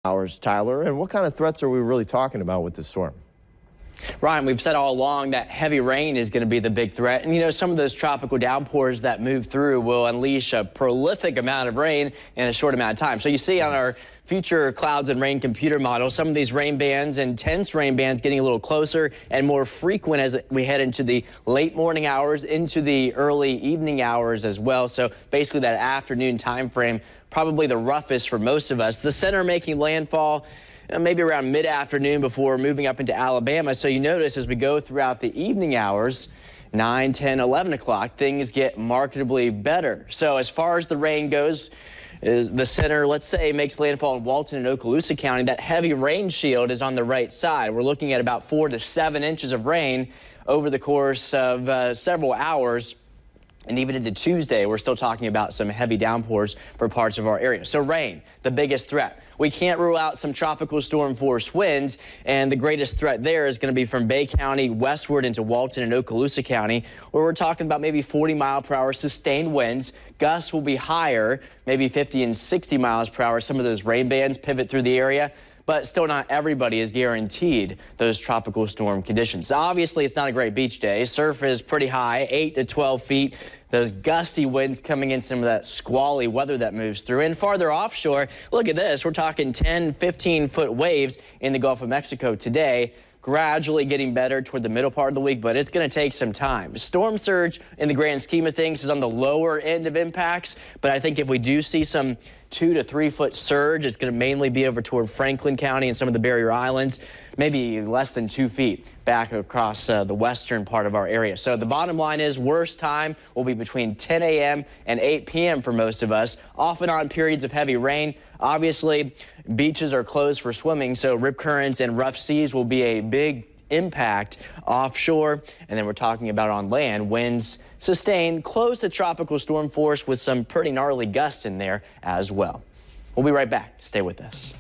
hours, Tyler, and what kind of threats are we really talking about with this storm? Ryan, we've said all along that heavy rain is going to be the big threat. And, you know, some of those tropical downpours that move through will unleash a prolific amount of rain in a short amount of time. So you see on our future clouds and rain computer model, some of these rain bands, intense rain bands, getting a little closer and more frequent as we head into the late morning hours, into the early evening hours as well. So basically that afternoon time frame, probably the roughest for most of us. The center making landfall maybe around mid-afternoon before moving up into Alabama. So you notice as we go throughout the evening hours, 9, 10, 11 o'clock, things get markedly better. So as far as the rain goes, is the center, let's say, makes landfall in Walton and Okaloosa County. That heavy rain shield is on the right side. We're looking at about 4 to 7 inches of rain over the course of several hours. And even into Tuesday, we're still talking about some heavy downpours for parts of our area. So rain, the biggest threat. We can't rule out some tropical storm force winds, and the greatest threat there is going to be from Bay County westward into Walton and Okaloosa County, where we're talking about maybe 40-mile-per-hour sustained winds. Gusts will be higher, maybe 50 and 60 miles per hour. Some of those rain bands pivot through the area, but still not everybody is guaranteed those tropical storm conditions. Obviously, it's not a great beach day. Surf is pretty high, 8 to 12 feet. Those gusty winds coming in, some of that squally weather that moves through. And farther offshore, look at this. We're talking 10, 15-foot waves in the Gulf of Mexico today. Gradually getting better toward the middle part of the week, but it's going to take some time. Storm surge, in the grand scheme of things, is on the lower end of impacts, but I think if we do see some 2 to 3 foot surge, it's going to mainly be over toward Franklin County and some of the barrier islands, maybe less than 2 feet back across the western part of our area. So the bottom line is worst time will be between 10 a.m. and 8 p.m. for most of us, off and on periods of heavy rain. Obviously, beaches are closed for swimming, so rip currents and rough seas will be a big impact offshore. And then we're talking about on land, winds sustained close to tropical storm force with some pretty gnarly gusts in there as well. We'll be right back. Stay with us.